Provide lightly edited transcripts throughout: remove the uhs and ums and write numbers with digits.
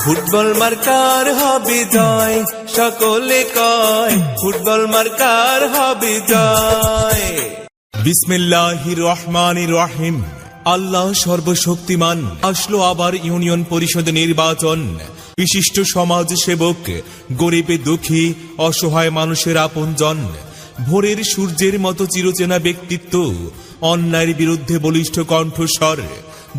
Football marker হবে জয়, সকলে কয় ফুটবল মার্কার হবে জয়। বিসমিল্লাহির রহমানির রহিম। আল্লাহ সর্বশক্তিমান। আসলো আবার ইউনিয়ন পরিষদ নির্বাচন। বিশিষ্ট সমাজ সেবক, গরিবে দুঃখী অসহায় মানুষের আপনজন, ভোরের সূর্যের মতো চিরচেনা ব্যক্তিত্ব, অন্যায়ের বিরুদ্ধে বলিষ্ঠ কণ্ঠস্বর,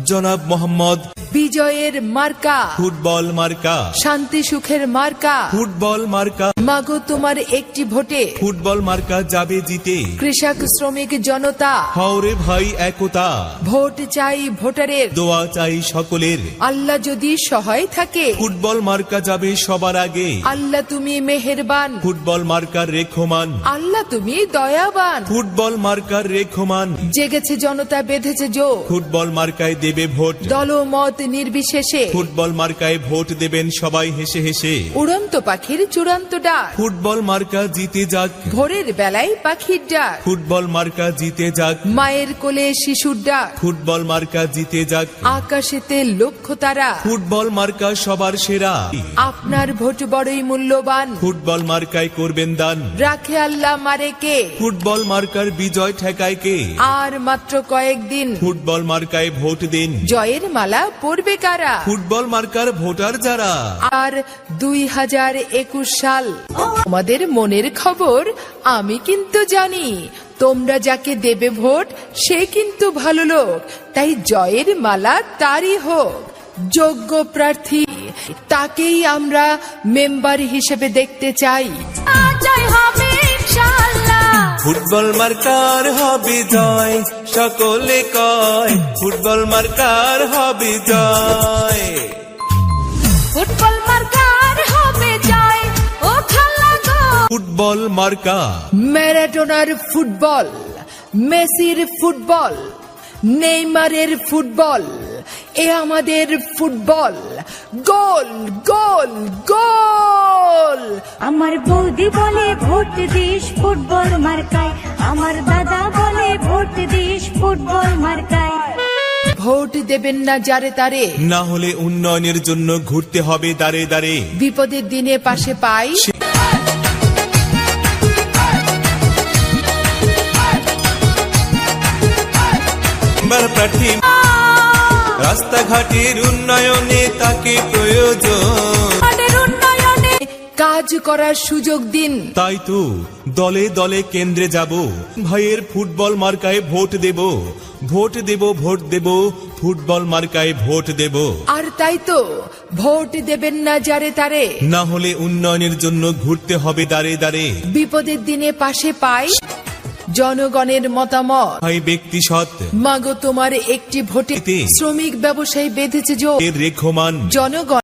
জনাব মোহাম্মদ বিজয়ের মার্কা ফুটবল মার্কা, শান্তি সুখের মার্কা ফুটবল মার্কা। মাগো তোমার একটি ভোটে ফুটবল মার্কা যাবে জিতে। কৃষক শ্রমিক জনতা হাওরে ভাই একতা, ভোট চাই ভোটারের, দোয়া চাই সকলের। আল্লাহ যদি সহায় থাকে ফুটবল মার্কা যাবে সবার আগে। আল্লাহ তুমি মেহেরবান, ফুটবল মার্কার রেখমান। আল্লাহ তুমি দয়াবান। ফুটবল মার্কার রেখমান। জেগেছে জনতা, বেঁধেছে জোর, ফুটবল মার্কায় দেবে ভোট। দলমত নির্বিশেষে ফুটবল মার্কায় ভোট দেবেন সবাই হেসে হেসে। উড়ন্ত পাখির চূড়ান্ত ডাক, ফুটবল মার্কা জিতে যাক। ভোরের বেলায় পাখির ডাক, ফুটবল মার্কা জিতে যাক। মায়ের কোলে শিশুর ডাক, ফুটবল মার্কা জিতে যাক। আকাশেতে লক্ষ্য তারা, ফুটবল মার্কা সবার সেরা। আপনার ভোট বড়ই মূল্যবান, ফুটবল মার্কায় করবেন দান। রাখে আল্লাহ মারে কে, ফুটবল মার্কার বিজয় ঠেকায় কে। আর মাত্র কয়েকদিন, ফুটবল মার্কায় ভোট দিন। জয়ের মালা পরবে কারা, ফুটবল মার্কার ভোটার যারা। আর 2021 সাল। তোমাদের মনের খবর আমি কিন্তু জানি, তোমরা যাকে দেবে ভোট সে কিন্তু ভালো লোক, তাই জয়ের মালা তারই হোক। যোগ্য প্রার্থী তাকেই আমরা মেম্বার হিসেবে দেখতে চাই। জয় হবে ইনশাআল্লাহ। ফুটবল মার্কার হবে জয়, সকলে কয় ফুটবল মার্কার হবে জয়। ফুটবল মার্কার হবে জয়, ও খালা গো। ফুটবল মার্কা। ম্যারাডোনার ফুটবল, মেসির ফুটবল, নেইমারের ফুটবল, এ আমাদের ফুটবল। গোল গোল গোল। আমার বৌদি বলে ভোট দিস ফুটবল মার্কায়, আমার দাদা বলে ভোট দিস ফুটবল মার্কায়। ভোট দেবেন না যারে তারে, না হলে উন্নয়নের জন্য ঘুরতে হবে দাঁড়ে দাঁড়ে। বিপদের দিনে পাশে পাই প্রার্থী। রাস্তাঘাটের উন্নয়নে তাকে প্রয়োজন, কাজ করার সুযোগ দিন। তাই তো দলে দলে কেন্দ্রে যাব, ভাইয়ের ফুটবল মার্কায় ভোট দেব। ভোট দেব ভোট দেব, ফুটবল মার্কায় ভোট দেব। আর তাই তো ভোট দেবেন না যারে তারে, না হলে উন্নয়নের জন্য ঘুরতে হবে দাঁড়ে দাঁড়ে। বিপদের দিনে পাশে পাই জনগণের মতামত। ভাই ব্যক্তি সৎ, মাগো তোমার একটি ভোটে এতে শ্রমিক ব্যবসায়ী বেঁধেছে জোর, রেখমান। জনগণ